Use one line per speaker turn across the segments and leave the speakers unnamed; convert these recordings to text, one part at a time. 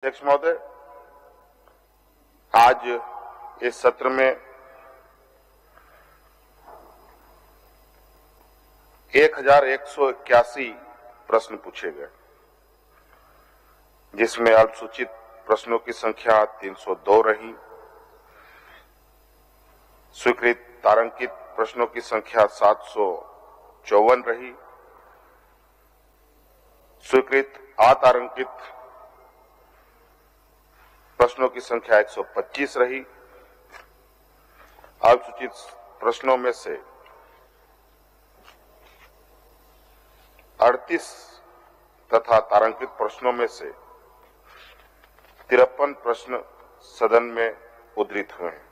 अध्यक्ष महोदय, आज इस सत्र में 1181 प्रश्न पूछे गए, जिसमें अल्पसूचित प्रश्नों की संख्या 302 रही। स्वीकृत तारांकित प्रश्नों की संख्या 754 रही। स्वीकृत अतारांकित प्रश्नों की संख्या 125 रही। अल्पसूचित प्रश्नों में से 38 तथा तारांकित प्रश्नों में से 53 प्रश्न सदन में उद्धृत हुए हैं।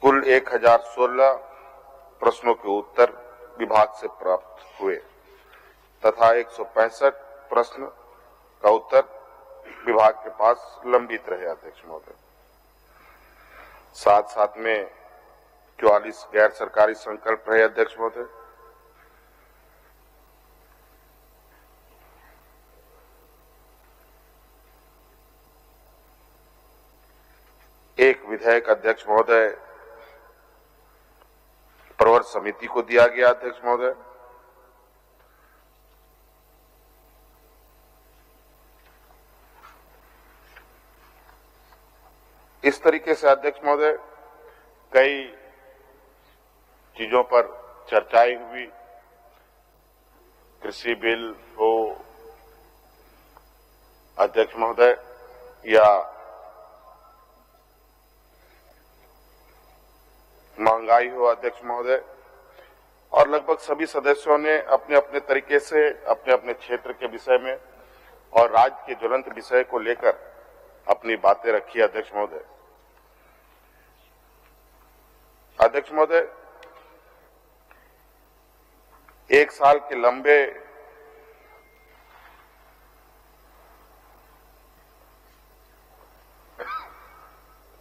कुल 1016 प्रश्नों के उत्तर विभाग से प्राप्त हुए तथा 165 प्रश्न का उत्तर विभाग के पास लंबित रहे। अध्यक्ष महोदय, साथ साथ में 44 गैर सरकारी संकल्प रहे। अध्यक्ष महोदय, एक विधेयक अध्यक्ष महोदय प्रवर समिति को दिया गया। अध्यक्ष महोदय, इस तरीके से अध्यक्ष महोदय कई चीजों पर चर्चाएं हुई। कृषि बिल हो अध्यक्ष महोदय या महंगाई हो अध्यक्ष महोदय, और लगभग सभी सदस्यों ने अपने अपने तरीके से अपने अपने क्षेत्र के विषय में और राज्य के ज्वलंत विषय को लेकर अपनी बातें रखी। अध्यक्ष महोदय, अध्यक्ष महोदय, एक साल के लंबे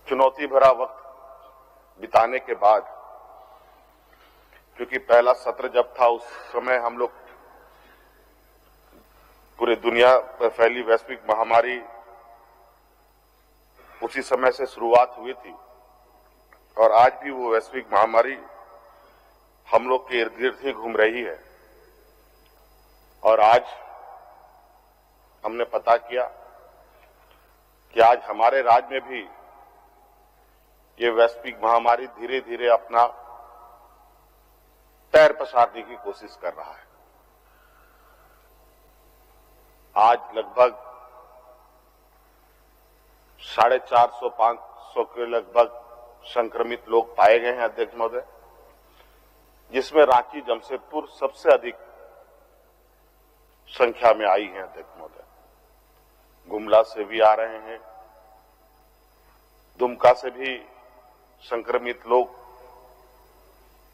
चुनौती भरा वक्त बिताने के बाद, क्योंकि पहला सत्र जब था उस समय हम लोग पूरे दुनिया पर फैली वैश्विक महामारी उसी समय से शुरुआत हुई थी और आज भी वो वैश्विक महामारी हम लोग के इर्द गिर्द ही घूम रही है। और आज हमने पता किया कि आज हमारे राज्य में भी ये वैश्विक महामारी धीरे धीरे अपना पैर पसारने की कोशिश कर रहा है। आज लगभग 450-500 के लगभग संक्रमित लोग पाए गए हैं। अध्यक्ष महोदय, जिसमें रांची जमशेदपुर सबसे अधिक संख्या में आई है। अध्यक्ष महोदय, गुमला से भी आ रहे हैं, दुमका से भी संक्रमित लोग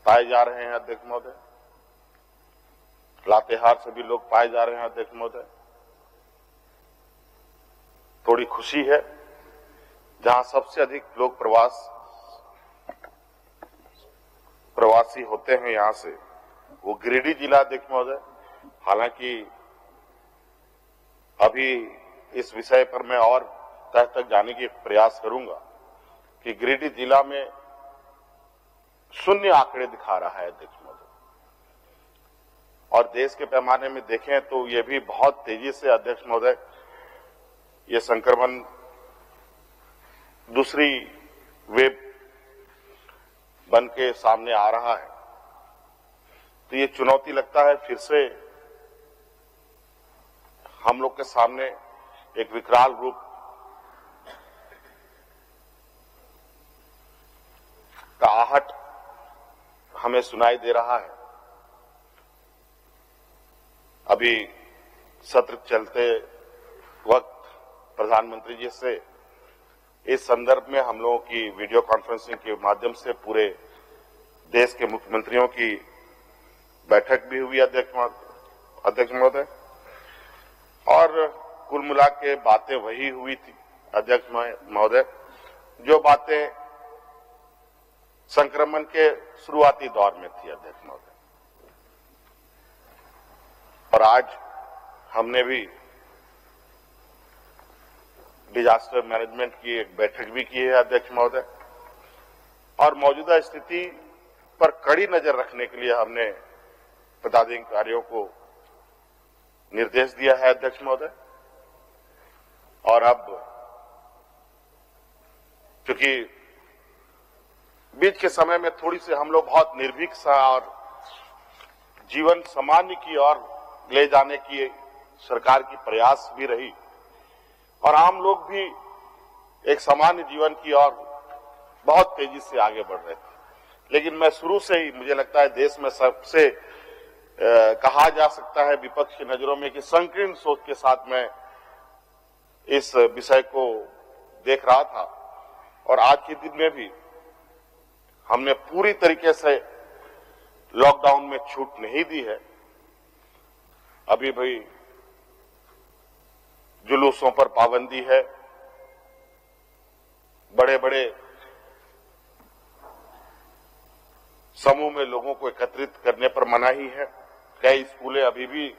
पाए जा रहे हैं। अध्यक्ष महोदय, लातेहार से भी लोग पाए जा रहे हैं। अध्यक्ष महोदय, थोड़ी खुशी है, जहां सबसे अधिक लोग प्रवासी होते हैं यहां से, वो गिरिडीह जिला। अध्यक्ष महोदय, हालांकि अभी इस विषय पर मैं और तह तक जाने की प्रयास करूंगा कि गिरिडीह जिला में शून्य आंकड़े दिखा रहा है। अध्यक्ष महोदय, और देश के पैमाने में देखें तो ये भी बहुत तेजी से अध्यक्ष महोदय ये संक्रमण दूसरी वेव बन के सामने आ रहा है। तो ये चुनौती लगता है फिर से हम लोग के सामने एक विकराल रूप का आहट हमें सुनाई दे रहा है। अभी सत्र चलते वक्त प्रधानमंत्री जी से इस संदर्भ में हम लोगों की वीडियो कॉन्फ्रेंसिंग के माध्यम से पूरे देश के मुख्यमंत्रियों की बैठक भी हुई। अध्यक्ष महोदय, और कुल मिला के बातें वही हुई थी। अध्यक्ष महोदय, जो बातें संक्रमण के शुरुआती दौर में थी। अध्यक्ष महोदय, और आज हमने भी डिजास्टर मैनेजमेंट की एक बैठक भी की है अध्यक्ष महोदय, और मौजूदा स्थिति पर कड़ी नजर रखने के लिए हमने पदाधिकारियों को निर्देश दिया है अध्यक्ष महोदय। और अब क्योंकि बीच के समय में थोड़ी सी हम लोग बहुत निर्भीक सा और जीवन सामान्य की ओर ले जाने की सरकार की प्रयास भी रही और आम लोग भी एक सामान्य जीवन की ओर बहुत तेजी से आगे बढ़ रहे थे। लेकिन मैं शुरू से ही, मुझे लगता है देश में सबसे कहा जा सकता है विपक्ष की नजरों में कि संकीर्ण सोच के साथ मैं इस विषय को देख रहा था, और आज के दिन में भी हमने पूरी तरीके से लॉकडाउन में छूट नहीं दी है। अभी भी जुलूसों पर पाबंदी है, बड़े बड़े समूह में लोगों को एकत्रित करने पर मनाही है, कई स्कूलें अभी भी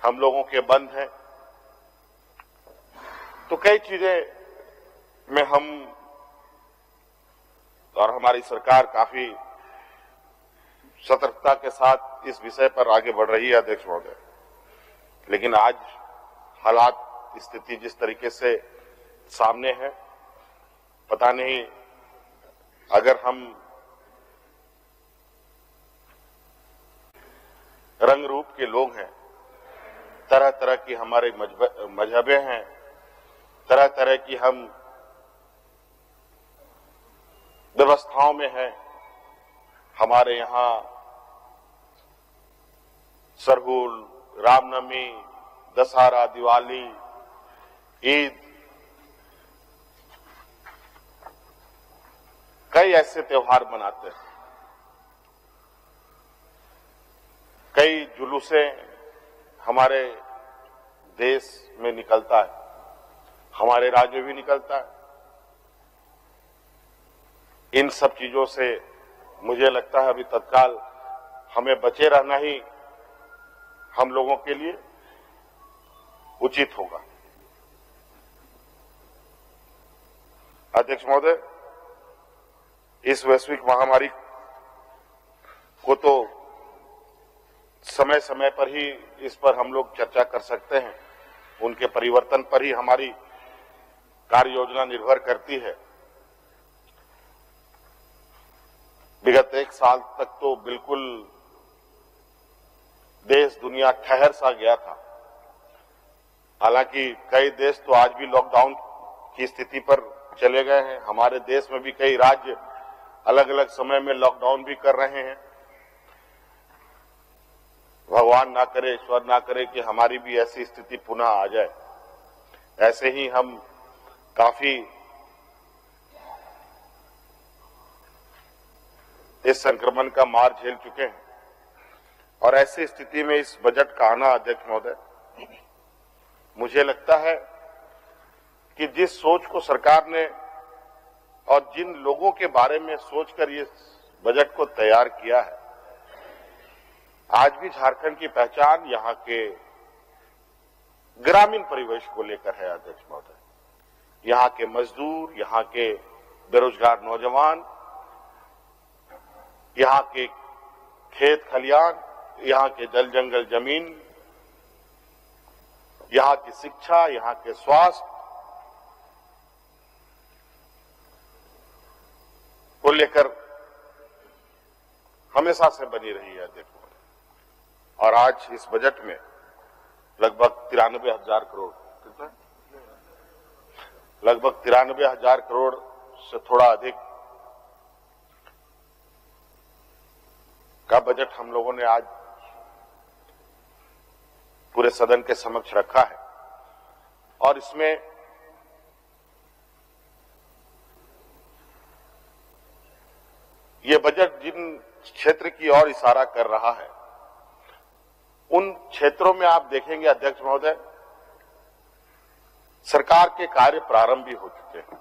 हम लोगों के बंद हैं। तो कई चीजें में हम और हमारी सरकार काफी सतर्कता के साथ इस विषय पर आगे बढ़ रही है अध्यक्ष महोदय। लेकिन आज हालात, स्थिति जिस तरीके से सामने है, पता नहीं अगर हम रंग रूप के लोग हैं, तरह तरह की हमारे मजहबें हैं, तरह तरह की हम व्यवस्थाओं में हैं। हमारे यहां सरहुल, रामनवमी, दशहरा, दिवाली, ईद, कई ऐसे त्योहार मनाते हैं, कई जुलूसे हमारे देश में निकलता है, हमारे राज्य में भी निकलता है। इन सब चीजों से मुझे लगता है अभी तत्काल हमें बचे रहना ही हम लोगों के लिए उचित होगा। अध्यक्ष महोदय, इस वैश्विक महामारी को तो समय समय पर ही इस पर हम लोग चर्चा कर सकते हैं, उनके परिवर्तन पर ही हमारी कार्य योजना निर्भर करती है। विगत एक साल तक तो बिल्कुल देश दुनिया ठहर सा गया था। हालांकि कई देश तो आज भी लॉकडाउन की स्थिति पर चले गए हैं। हमारे देश में भी कई राज्य अलग अलग समय में लॉकडाउन भी कर रहे हैं। भगवान ना करे, ईश्वर ना करे कि हमारी भी ऐसी स्थिति पुनः आ जाए। ऐसे ही हम काफी इस संक्रमण का मार झेल चुके हैं, और ऐसी स्थिति में इस बजट का आना अध्यक्ष महोदय, मुझे लगता है कि जिस सोच को सरकार ने और जिन लोगों के बारे में सोचकर ये बजट को तैयार किया है, आज भी झारखंड की पहचान यहाँ के ग्रामीण परिवेश को लेकर है अध्यक्ष महोदय। यहाँ के मजदूर, यहाँ के बेरोजगार नौजवान, यहाँ के खेत खलियान, यहाँ के जल जंगल जमीन, यहाँ की शिक्षा, यहाँ के स्वास्थ्य को लेकर हमेशा से बनी रही है अध्यक्ष महोदय। और आज इस बजट में लगभग 93,000 करोड़, कितना, लगभग 93,000 करोड़ से थोड़ा अधिक का बजट हम लोगों ने आज पूरे सदन के समक्ष रखा है। और इसमें ये बजट जिन क्षेत्र की ओर इशारा कर रहा है, उन क्षेत्रों में आप देखेंगे अध्यक्ष महोदय, सरकार के कार्य प्रारंभ भी हो चुके हैं।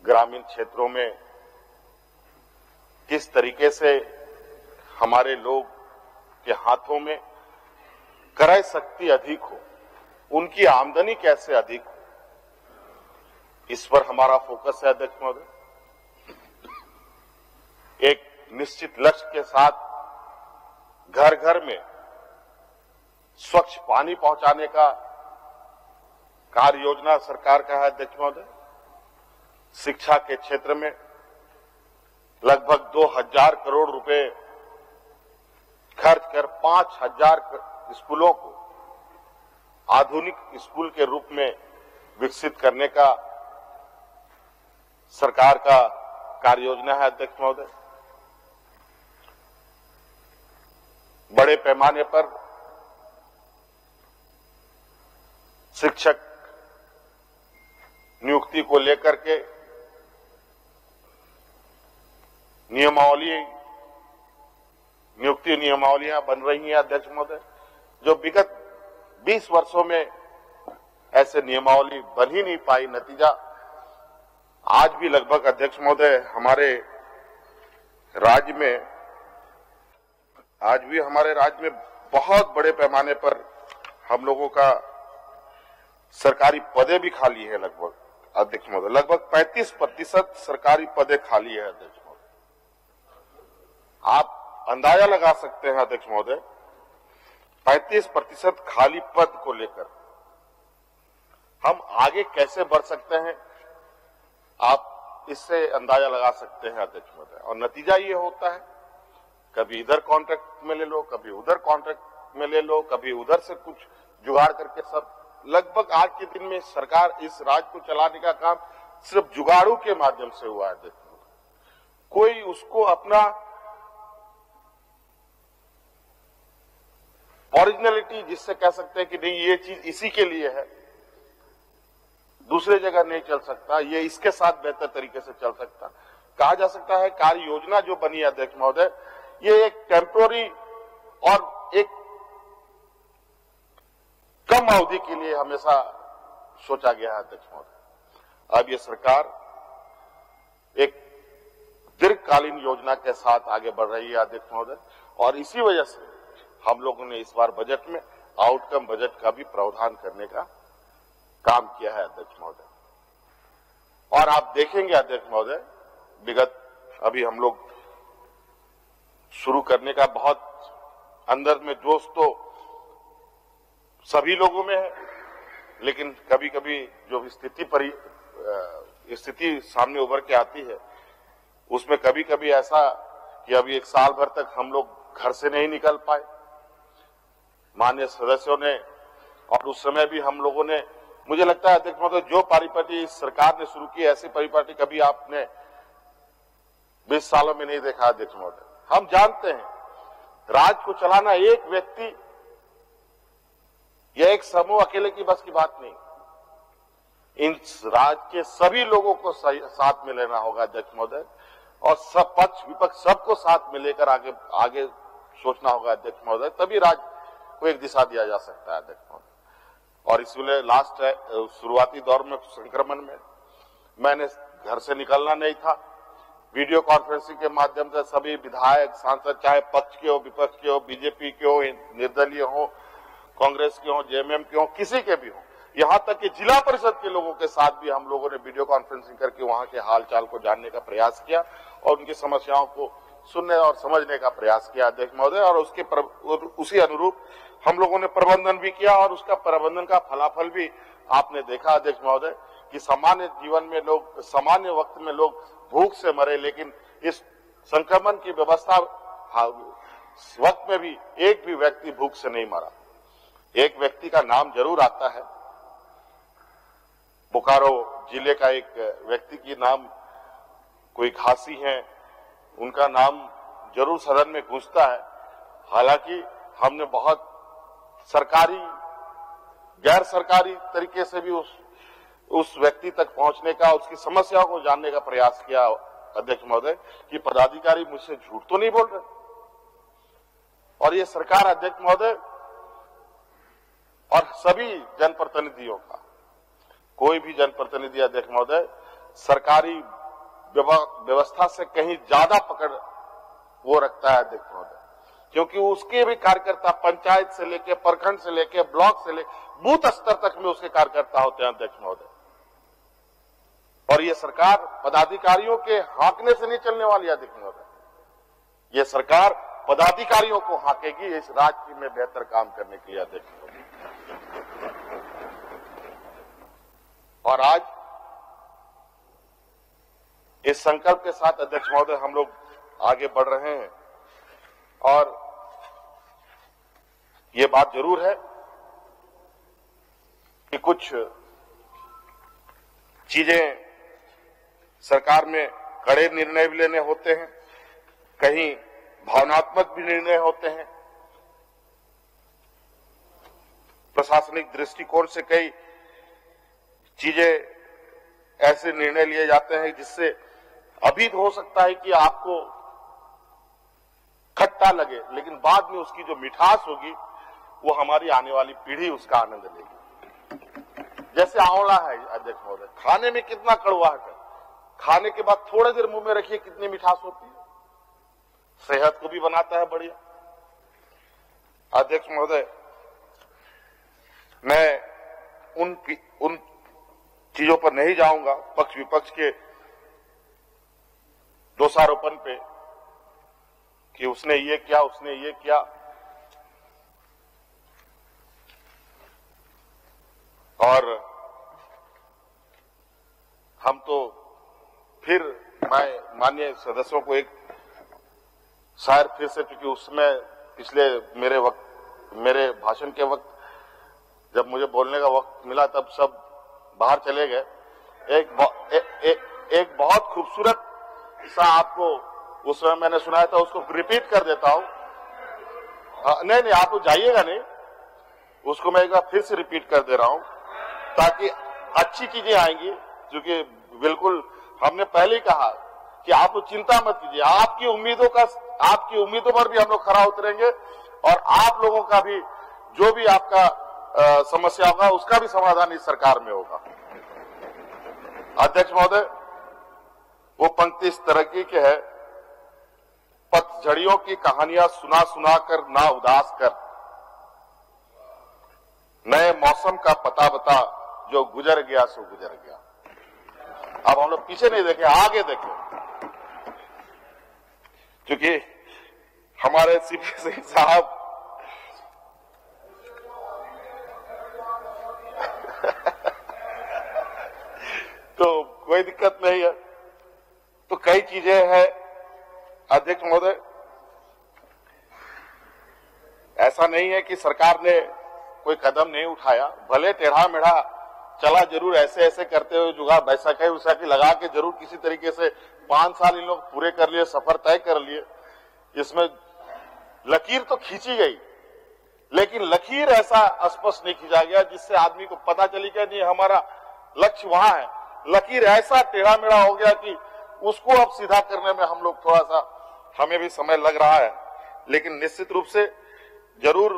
ग्रामीण क्षेत्रों में किस तरीके से हमारे लोग के हाथों में क्रय शक्ति अधिक हो, उनकी आमदनी कैसे अधिक हो, इस पर हमारा फोकस है अध्यक्ष महोदय। एक निश्चित लक्ष्य के साथ घर घर में स्वच्छ पानी पहुंचाने का कार्य योजना सरकार का है अध्यक्ष महोदय। शिक्षा के क्षेत्र में लगभग 2000 करोड़ रुपए खर्च कर 5000 स्कूलों को आधुनिक स्कूल के रूप में विकसित करने का सरकार का कार्य योजना है अध्यक्ष महोदय। बड़े पैमाने पर शिक्षक नियुक्ति को लेकर के नियुक्ति नियमावलियां बन रही हैं अध्यक्ष महोदय, जो विगत 20 वर्षों में ऐसे नियमावली बन ही नहीं पाई। नतीजा आज भी लगभग अध्यक्ष महोदय हमारे राज्य में बहुत बड़े पैमाने पर हम लोगों का सरकारी पदे भी खाली है। लगभग अध्यक्ष महोदय लगभग 35% सरकारी पदे खाली है अध्यक्ष महोदय। आप अंदाजा लगा सकते हैं अध्यक्ष महोदय, 35% खाली पद को लेकर हम आगे कैसे बढ़ सकते हैं, आप इससे अंदाजा लगा सकते हैं अध्यक्ष महोदय। और नतीजा ये होता है, कभी इधर कॉन्ट्रैक्ट में ले लो, कभी उधर कॉन्ट्रैक्ट में ले लो, कभी उधर से कुछ जुगाड़ करके सब लगभग आज के दिन में सरकार इस राज्य को चलाने का काम सिर्फ जुगाड़ू के माध्यम से हुआ है अध्यक्ष महोदय। कोई उसको अपना ओरिजिनलिटी जिससे कह सकते हैं कि नहीं ये चीज इसी के लिए है, दूसरे जगह नहीं चल सकता, ये इसके साथ बेहतर तरीके से चल सकता, कहा जा सकता है। कार्य योजना जो बनी है अध्यक्ष महोदय, ये एक टेम्पोररी और एक कम अवधि के लिए हमेशा सोचा गया है अध्यक्ष महोदय। अब ये सरकार एक दीर्घकालीन योजना के साथ आगे बढ़ रही है अध्यक्ष महोदय, और इसी वजह से हम लोगों ने इस बार बजट में आउटकम बजट का भी प्रावधान करने का काम किया है अध्यक्ष महोदय। और आप देखेंगे अध्यक्ष महोदय, विगत अभी हम लोग शुरू करने का बहुत अंदर में जोश तो सभी लोगों में है, लेकिन कभी कभी जो स्थिति सामने उभर के आती है, उसमें कभी कभी ऐसा कि अभी 1 साल भर तक हम लोग घर से नहीं निकल पाए। माननीय सदस्यों ने और उस समय भी हम लोगों ने, मुझे लगता है अध्यक्ष महोदय, जो परिपाटी इस सरकार ने शुरू की, ऐसी परिपाटी कभी आपने 20 सालों में नहीं देखा अध्यक्ष महोदय। हम जानते हैं राज्य को चलाना एक व्यक्ति या एक समूह अकेले की बस की बात नहीं, इन राज्य के सभी लोगों को साथ में लेना होगा अध्यक्ष महोदय, और सब पक्ष विपक्ष सबको साथ में लेकर आगे सोचना होगा अध्यक्ष महोदय, तभी राज्य को एक दिशा दिया जा सकता है अध्यक्ष महोदय। और इसलिए शुरुआती दौर में संक्रमण में मैंने घर से निकलना नहीं था, वीडियो कॉन्फ्रेंसिंग के माध्यम से सभी विधायक सांसद, चाहे पक्ष के हो, विपक्ष के हो, बीजेपी के हो, निर्दलीय हो, कांग्रेस के हो, जेएमएम के हो, किसी के भी हो, यहां तक कि जिला परिषद के लोगों के साथ भी हम लोगों ने वीडियो कॉन्फ्रेंसिंग करके वहां के हालचाल को जानने का प्रयास किया और उनकी समस्याओं को सुनने और समझने का प्रयास किया अध्यक्ष महोदय। और उसी अनुरूप हम लोगों ने प्रबंधन भी किया, और उसका प्रबंधन का फलाफल भी आपने देखा अध्यक्ष महोदय कि सामान्य जीवन में लोग, सामान्य वक्त में लोग भूख से मरे, लेकिन इस संक्रमण की व्यवस्था वक्त में भी एक भी व्यक्ति भूख से नहीं मरा। एक व्यक्ति का नाम जरूर आता है, बोकारो जिले का एक व्यक्ति की नाम कोई घासी है, उनका नाम जरूर सदन में गूंजता है। हालांकि हमने बहुत सरकारी, गैर सरकारी तरीके से भी उस व्यक्ति तक पहुंचने का, उसकी समस्याओं को जानने का प्रयास किया अध्यक्ष महोदय कि पदाधिकारी मुझसे झूठ तो नहीं बोल रहे। और ये सरकार अध्यक्ष महोदय और सभी जनप्रतिनिधियों का, कोई भी जनप्रतिनिधि अध्यक्ष महोदय सरकारी व्यवस्था से कहीं ज्यादा पकड़ वो रखता है अध्यक्ष महोदय। क्योंकि उसके भी कार्यकर्ता पंचायत से लेके प्रखंड से लेके ब्लॉक से लेके बूथ स्तर तक में उसके कार्यकर्ता होते हैं अध्यक्ष महोदय। और ये सरकार पदाधिकारियों के हांकने से नहीं चलने वाली है अध्यक्ष महोदय। ये सरकार पदाधिकारियों को हांकेगी इस राज्य में बेहतर काम करने के लिए अध्यक्ष महोदय। और आज इस संकल्प के साथ अध्यक्ष महोदय हम लोग आगे बढ़ रहे हैं। और ये बात जरूर है कि कुछ चीजें सरकार में कड़े निर्णय भी लेने होते हैं, कहीं भावनात्मक भी निर्णय होते हैं। प्रशासनिक दृष्टिकोण से कई चीजें ऐसे निर्णय लिए जाते हैं जिससे अभी तो हो सकता है कि आपको खट्टा लगे, लेकिन बाद में उसकी जो मिठास होगी वो हमारी आने वाली पीढ़ी उसका आनंद लेगी। जैसे आंवला है अध्यक्ष महोदय, खाने में कितना कड़वाहट है, खाने के बाद थोड़ी देर मुंह में रखिए कितनी मिठास होती है, सेहत को भी बनाता है बढ़िया। अध्यक्ष महोदय, मैं उन चीजों पर नहीं जाऊंगा, पक्ष विपक्ष के दोषारोपण पे कि उसने ये किया उसने ये किया। और हम तो फिर मैं माननीय सदस्यों को एक शायर फिर से, क्योंकि उसमें पिछले मेरे भाषण के वक्त जब मुझे बोलने का वक्त मिला तब सब बाहर चले गए। एक बहुत खूबसूरत सा आपको उस समय मैंने सुनाया था, उसको रिपीट कर देता हूं। नहीं आप लोग जाइएगा नहीं, उसको मैं एक बार फिर से रिपीट कर दे रहा हूं ताकि अच्छी चीजें आएंगी। क्योंकि बिल्कुल हमने पहले ही कहा कि आप लोग चिंता मत कीजिए, आपकी उम्मीदों पर भी हम लोग खरा उतरेंगे और आप लोगों का भी जो भी आपका समस्या होगा उसका भी समाधान इस सरकार में होगा। अध्यक्ष महोदय, वो पंक्ति इस तरह की है, पतझड़ियों की कहानियां सुना सुना कर ना उदास कर, नए मौसम का पता बता, जो गुजर गया सो गुजर गया। अब हम लोग पीछे नहीं देखें, आगे देखें, क्योंकि हमारे सीपी सिंह साहब तो कोई दिक्कत नहीं है। तो कई चीजें हैं अध्यक्ष महोदय, ऐसा नहीं है कि सरकार ने कोई कदम नहीं उठाया, भले टेढ़ा मेढ़ा चला जरूर, ऐसे करते हुए जुगाड़ वैसा कहीं लगा के जरूर किसी तरीके से 5 साल इन लोग पूरे कर लिए, सफर तय कर लिए। इसमें लकीर तो खींची गई, लेकिन लकीर ऐसा स्पष्ट नहीं खींचा गया जिससे आदमी को पता चली कि नहीं हमारा लक्ष्य वहां है। लकीर ऐसा टेढ़ा मेढ़ा हो गया कि उसको अब सीधा करने में हम लोग थोड़ा सा, हमें भी समय लग रहा है, लेकिन निश्चित रूप से जरूर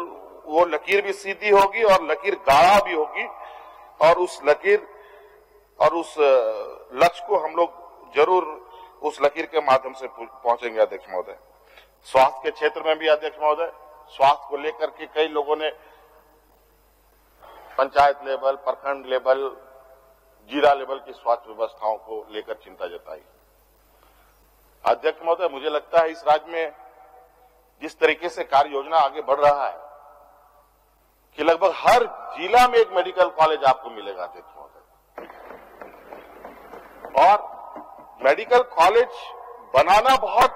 वो लकीर भी सीधी होगी और लकीर गाढ़ा भी होगी और उस लकीर और उस लक्ष्य को हम लोग जरूर उस लकीर के माध्यम से पहुंचेंगे। अध्यक्ष महोदय, स्वास्थ्य के क्षेत्र में भी अध्यक्ष महोदय, स्वास्थ्य को लेकर के कई लोगों ने पंचायत लेवल, प्रखंड लेवल, जिला लेवल की स्वास्थ्य व्यवस्थाओं को लेकर चिंता जताई। अध्यक्ष महोदय, मुझे लगता है इस राज्य में जिस तरीके से कार्य योजना आगे बढ़ रहा है कि लगभग हर जिला में एक मेडिकल कॉलेज आपको मिलेगा अध्यक्ष महोदय। और मेडिकल कॉलेज बनाना बहुत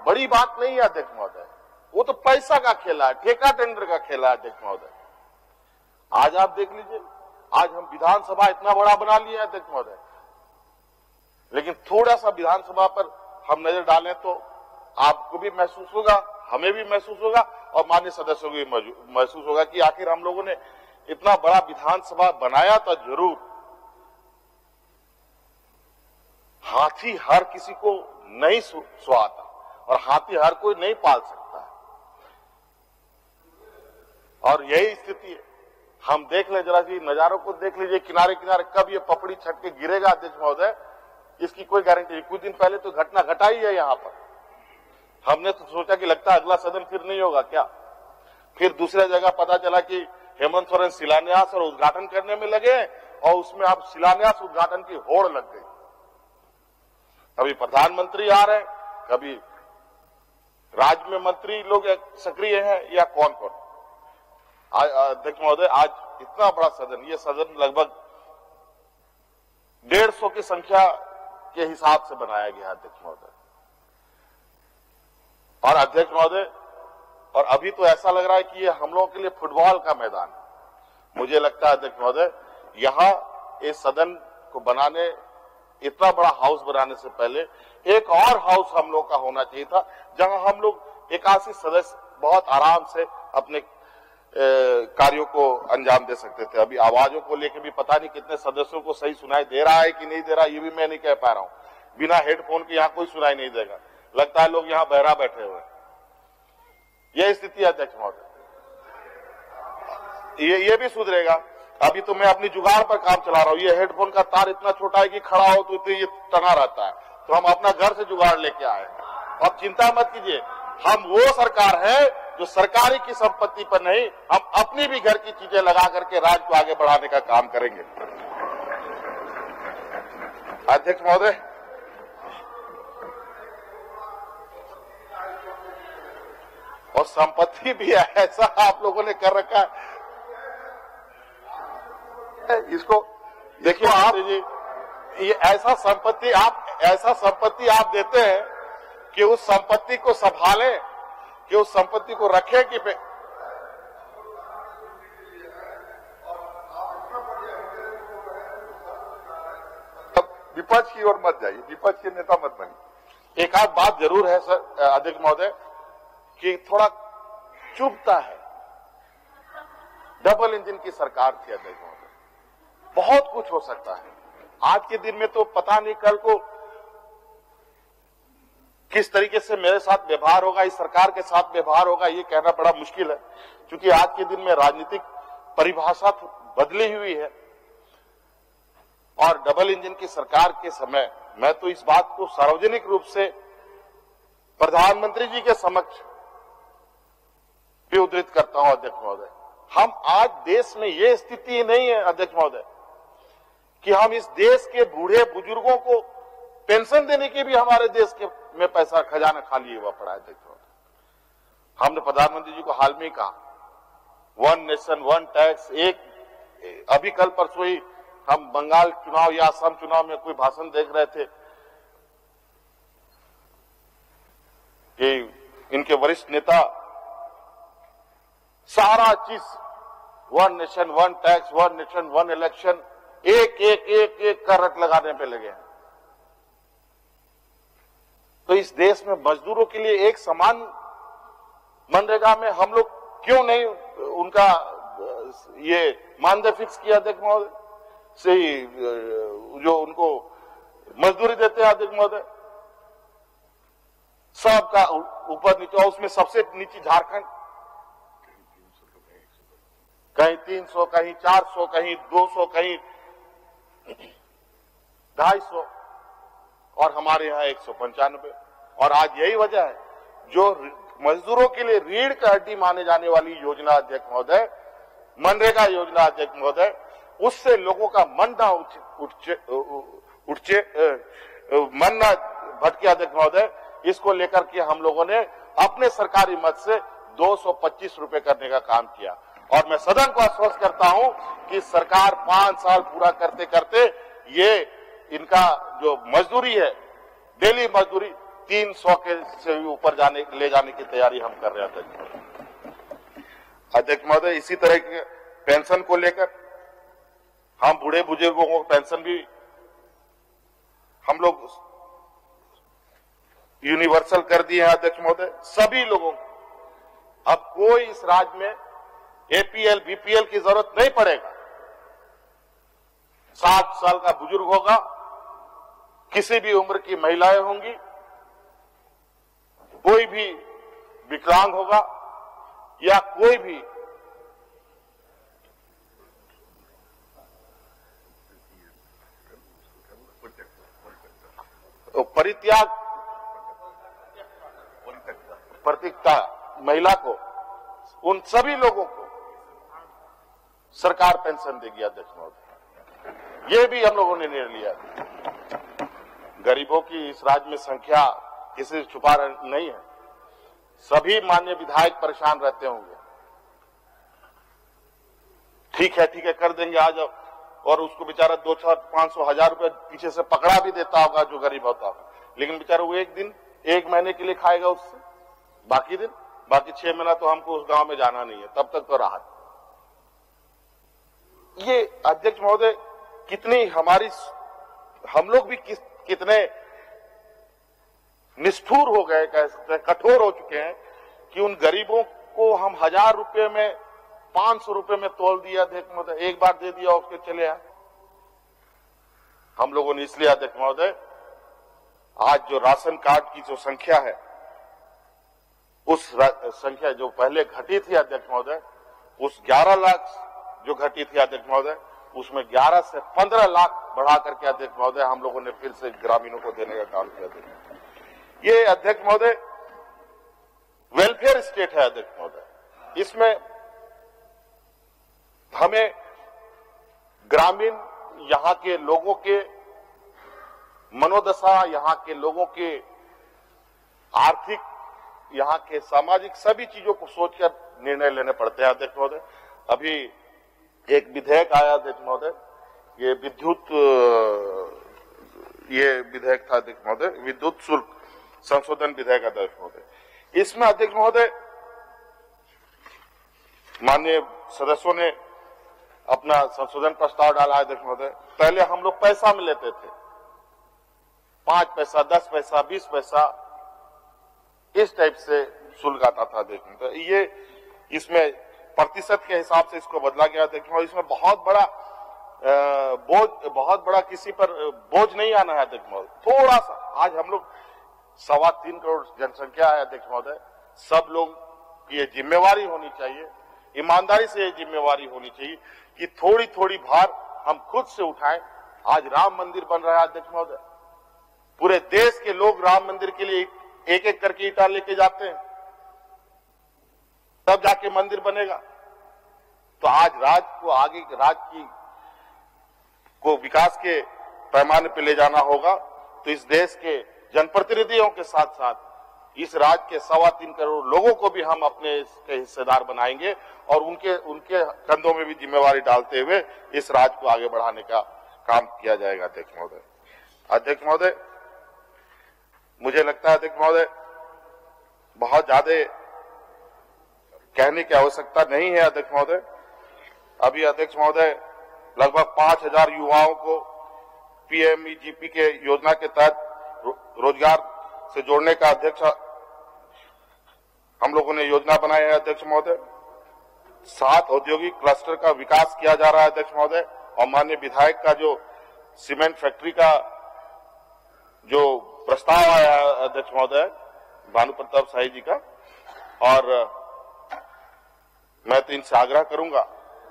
बड़ी बात नहीं है अध्यक्ष महोदय, वो तो पैसा का खेला है, ठेका टेंडर का खेला है अध्यक्ष महोदय। आज आप देख लीजिए, आज हम विधानसभा इतना बड़ा बना लिया है अध्यक्ष महोदय, लेकिन थोड़ा सा विधानसभा पर हम नजर डालें तो आपको भी महसूस होगा, हमें भी महसूस होगा और माननीय सदस्यों को भी महसूस होगा कि आखिर हम लोगों ने इतना बड़ा विधानसभा बनाया था। जरूर हाथी हर किसी को नहीं सुहाता और हाथी हर कोई नहीं पाल सकता है, और यही स्थिति है। हम देख लें, जरा सी नजारों को देख लीजिए, किनारे किनारे कब ये पपड़ी छट के गिरेगा अध्यक्ष महोदय, इसकी कोई गारंटी नहीं। कुछ दिन पहले तो घटना घटा ही है यहाँ पर, हमने तो सोचा कि लगता है अगला सदन फिर नहीं होगा क्या। फिर दूसरे जगह पता चला कि हेमंत सोरेन शिलान्यास और उद्घाटन करने में लगे और उसमें अब शिलान्यास उद्घाटन की होड़ लग गई। कभी प्रधानमंत्री आ रहे, कभी राज्य में मंत्री लोग सक्रिय हैं या कौन कौन। अध्यक्ष महोदय, आज इतना बड़ा सदन, ये सदन लगभग 150 की संख्या के हिसाब से बनाया गया अध्यक्ष महोदय। और अध्यक्ष महोदय, और अभी तो ऐसा लग रहा है कि ये हम लोगों के लिए फुटबॉल का मैदान है। मुझे लगता है अध्यक्ष महोदय, यहां इस सदन को बनाने, इतना बड़ा हाउस बनाने से पहले एक और हाउस हम लोग का होना चाहिए था, जहां हम लोग 81 सदस्य बहुत आराम से अपने कार्यों को अंजाम दे सकते थे। अभी आवाजों को लेकर भी पता नहीं कितने सदस्यों को सही सुनाई दे रहा है कि नहीं दे रहा, ये भी मैं नहीं कह पा रहा हूं। बिना हेडफोन के यहाँ कोई सुनाई नहीं देगा, लगता है लोग यहाँ बहरा बैठे हुए। यह स्थिति है अध्यक्ष महोदय। ये भी सुधरेगा। अभी तो मैं अपनी जुगाड़ पर काम चला रहा हूं। ये हेडफोन का तार इतना छोटा है कि खड़ा हो तो ये तना रहता है, तो हम अपना घर से जुगाड़ लेके आए हैं। अब चिंता मत कीजिए, हम वो सरकार है जो सरकारी की संपत्ति पर नहीं, हम अपनी भी घर की चीजें लगा करके राज्य को आगे बढ़ाने का काम करेंगे। अध्यक्ष महोदय, और संपत्ति भी ऐसा आप लोगों ने कर रखा है, इसको देखिए आप जी, ये ऐसा संपत्ति आप देते हैं कि उस संपत्ति को संभालें, कि उस संपत्ति को रखें कि विपक्ष की ओर मत जाइए, विपक्ष के नेता मत बनिए। एक आध बात जरूर है सर अध्यक्ष महोदय कि थोड़ा चुभता है। डबल इंजन की सरकार थी अध्यक्ष महोदय, बहुत कुछ हो सकता है। आज के दिन में तो पता नहीं कल को किस तरीके से मेरे साथ व्यवहार होगा, इस सरकार के साथ व्यवहार होगा, ये कहना बड़ा मुश्किल है, क्योंकि आज के दिन में राजनीतिक परिभाषा बदली हुई है। और डबल इंजन की सरकार के समय मैं तो इस बात को सार्वजनिक रूप से प्रधानमंत्री जी के समक्ष भी उद्धृत करता हूं अध्यक्ष महोदय। हम आज देश में ये स्थिति नहीं है अध्यक्ष महोदय कि हम इस देश के बूढ़े बुजुर्गों को पेंशन देने के भी हमारे देश के में पैसा खजाना खाली हुआ पड़ा है अध्यक्ष महोदय। हमने प्रधानमंत्री जी को हाल में कहा, 1 नेशन 1 टैक्स। एक अभी कल परसों ही हम बंगाल चुनाव या असम चुनाव में कोई भाषण देख रहे थे कि इनके वरिष्ठ नेता सारा चीज 1 नेशन 1 टैक्स, 1 नेशन 1 इलेक्शन, एक का रट लगाने पे लगे हैं। तो इस देश में मजदूरों के लिए एक समान मनरेगा में हम लोग क्यों नहीं उनका ये मानदेय फिक्स किया अध्यक्ष महोदय से, जो उनको मजदूरी देते हैं अध्यक्ष महोदय, सबका ऊपर नीचे, और उसमें सबसे नीचे झारखंड, कहीं 300, कहीं 400, कहीं 200, कहीं 250, और हमारे यहाँ 195। और आज यही वजह है जो मजदूरों के लिए रीढ़ की हड्डी माने जाने वाली योजना अध्यक्ष महोदय, मनरेगा योजना अध्यक्ष महोदय, उससे लोगों का मन ना मन ना भटके अध्यक्ष महोदय। इसको लेकर के हम लोगों ने अपने सरकारी मद से 225 रुपए करने का काम किया, और मैं सदन को आश्वस्त करता हूं कि सरकार 5 साल पूरा करते करते ये इनका जो मजदूरी है, डेली मजदूरी 300 के से ऊपर ले जाने की तैयारी हम कर रहे थे अध्यक्ष महोदय। इसी तरह के पेंशन को लेकर हम बूढ़े बुजुर्गों को पेंशन भी हम लोग यूनिवर्सल कर दिए हैं अध्यक्ष महोदय, सभी लोगों को। अब कोई इस राज्य में एपीएल बीपीएल की जरूरत नहीं पड़ेगा। 60 साल का बुजुर्ग होगा, किसी भी उम्र की महिलाएं होंगी, कोई भी विकलांग होगा, या कोई भी परित्याग प्रतीकता महिला को, उन सभी लोगों को सरकार पेंशन देगी अध्यक्ष महोदय। ये भी हम लोगों ने निर्णय लिया। गरीबों की इस राज्य में संख्या किसी से छुपा नहीं है। सभी माननीय विधायक परेशान रहते होंगे। ठीक है कर देंगे आज, और उसको बेचारा 200-500-1000 रुपए पीछे से पकड़ा भी देता होगा जो गरीब होता होगा, लेकिन बेचारा वो एक महीने के लिए खाएगा उससे, बाकी 6 महीना तो हमको उस गांव में जाना नहीं है, तब तक तो राहत। ये अध्यक्ष महोदय कितनी हम लोग भी कितने निष्ठुर हो गए, कह सकते हैं कठोर हो चुके हैं कि उन गरीबों को हम 1000 रुपए में 500 रुपए में तोल दिया अध्यक्ष महोदय, एक बार दे दिया उसके चले आए। हम लोगों ने इसलिए अध्यक्ष महोदय आज जो राशन कार्ड की जो संख्या है, उस संख्या जो पहले घटी थी अध्यक्ष महोदय, उस 11 लाख जो घटी थी अध्यक्ष महोदय, उसमें 11 से 15 लाख बढ़ा करके अध्यक्ष महोदय हम लोगों ने फिर से ग्रामीणों को देने का काम किया। ये अध्यक्ष महोदय वेलफेयर स्टेट है अध्यक्ष महोदय। इसमें हमें ग्रामीण यहां के लोगों के मनोदशा, यहां के लोगों के आर्थिक, यहां के सामाजिक सभी चीजों को सोचकर निर्णय लेने पड़ते हैं अध्यक्ष महोदय। अभी एक विधेयक आया अध्यक्ष महोदय, ये विधेयक था अध्यक्ष महोदय, विद्युत शुल्क संशोधन विधेयक अध्यक्ष महोदय। इसमें अध्यक्ष महोदय माननीय सदस्यों ने अपना संशोधन प्रस्ताव डाला अध्यक्ष महोदय। पहले हम लोग पैसा में लेते थे, 5 पैसा, 10 पैसा, 20 पैसा, इस टाइप से शुल्क आता था अध्यक्ष महोदय। ये इसमें प्रतिशत के हिसाब से इसको बदला गया अध्यक्ष महोदय। इसमें बहुत बड़ा किसी पर बोझ नहीं आना है अध्यक्ष महोदय, थोड़ा सा। आज हम लोग 3.25 करोड़ जनसंख्या है अध्यक्ष महोदय। सब लोग की ये जिम्मेवारी होनी चाहिए, ईमानदारी से ये जिम्मेवारी होनी चाहिए कि थोड़ी थोड़ी भार हम खुद से उठाएं। आज राम मंदिर बन रहा है अध्यक्ष महोदय, पूरे देश के लोग राम मंदिर के लिए एक एक करके ईंटा लेके जाते हैं, तब जाके मंदिर बनेगा। तो आज राज्य को विकास के पैमाने पे ले जाना होगा, तो इस देश के जनप्रतिनिधियों के साथ साथ इस राज्य के 3.25 करोड़ लोगों को भी हम अपने इसके हिस्सेदार बनाएंगे और उनके कंधों में भी जिम्मेवारी डालते हुए इस राज्य को आगे बढ़ाने का काम किया जाएगा अध्यक्ष महोदय। अध्यक्ष महोदय, मुझे लगता है अध्यक्ष महोदय बहुत ज्यादा कहने की आवश्यकता नहीं है अध्यक्ष महोदय। अभी अध्यक्ष महोदय लगभग 5000 युवाओं को पीएमईजीपी के योजना के तहत रोजगार से जोड़ने का अध्यक्ष हम लोगों ने योजना बनाई है अध्यक्ष महोदय। 7 औद्योगिक क्लस्टर का विकास किया जा रहा है अध्यक्ष महोदय। और माननीय विधायक का जो सीमेंट फैक्ट्री का जो प्रस्ताव आया है अध्यक्ष महोदय, भानु प्रताप शाही जी का, और मैं तो इनसे आग्रह करूंगा,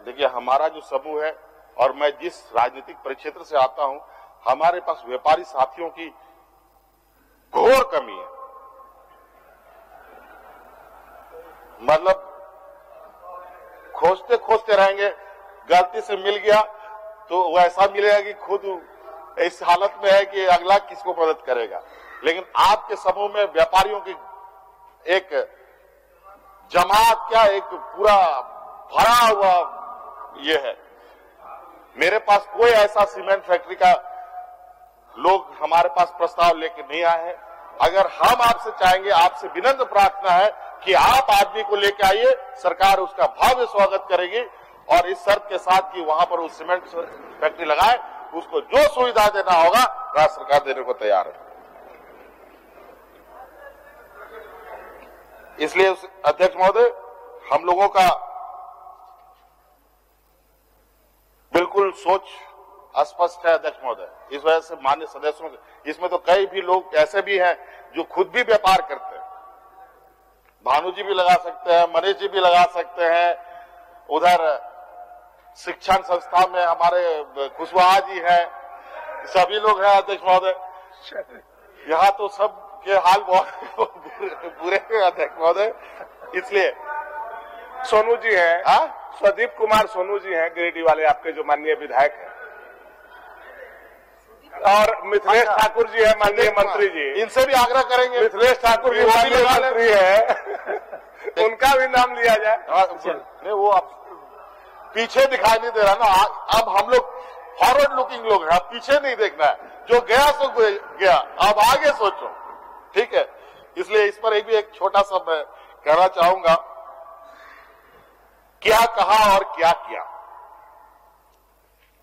देखिए हमारा जो समूह है और मैं जिस राजनीतिक परिक्षेत्र से आता हूं, हमारे पास व्यापारी साथियों की घोर कमी है। मतलब खोजते खोजते रहेंगे, गलती से मिल गया तो वो ऐसा मिलेगा कि खुद इस हालत में है कि अगला किसको मदद करेगा। लेकिन आपके समूह में व्यापारियों की एक जमात, क्या एक पूरा भरा हुआ ये है। मेरे पास कोई ऐसा सीमेंट फैक्ट्री का लोग हमारे पास प्रस्ताव लेके नहीं आए हैं। अगर हम आपसे चाहेंगे, आपसे विनम्र प्रार्थना है कि आप आदमी को लेके आइए, सरकार उसका भव्य स्वागत करेगी और इस शर्त के साथ कि वहां पर वो सीमेंट फैक्ट्री लगाए, उसको जो सुविधा देना होगा राज्य सरकार देने को तैयार है। इसलिए अध्यक्ष महोदय, हम लोगों का बिल्कुल सोच अस्पष्ट है अध्यक्ष महोदय। इस वजह से मान्य सदस्यों के, इसमें तो कई भी लोग ऐसे भी हैं जो खुद भी व्यापार करते हैं। भानु जी भी लगा सकते हैं, मनीष जी भी लगा सकते हैं, उधर शिक्षण संस्था में हमारे खुशवाहा जी हैं, सभी लोग हैं अध्यक्ष महोदय। यहाँ तो सब के हाल बहुत बुरे हैं अध्यक्ष महोदय, इसलिए
सोनू जी हैं,
हाँ?
स्वदीप कुमार सोनू जी हैं, गिरिडीह वाले आपके जो माननीय विधायक हैं, और मिथिलेश ठाकुर जी हैं माननीय मंत्री जी।
इनसे भी आग्रह करेंगे,
मिथिलेश ठाकुर जी माननीय मंत्री है उनका भी नाम लिया जाए।
नहीं, वो अब पीछे दिखाई नहीं दे रहा ना, अब हम लोग फॉरवर्ड लुकिंग लोग हैं, पीछे नहीं देखना है, जो गया सो गया, अब आगे सोचो, ठीक है। इसलिए इस पर एक छोटा सा मैं कहना चाहूंगा, क्या कहा और क्या किया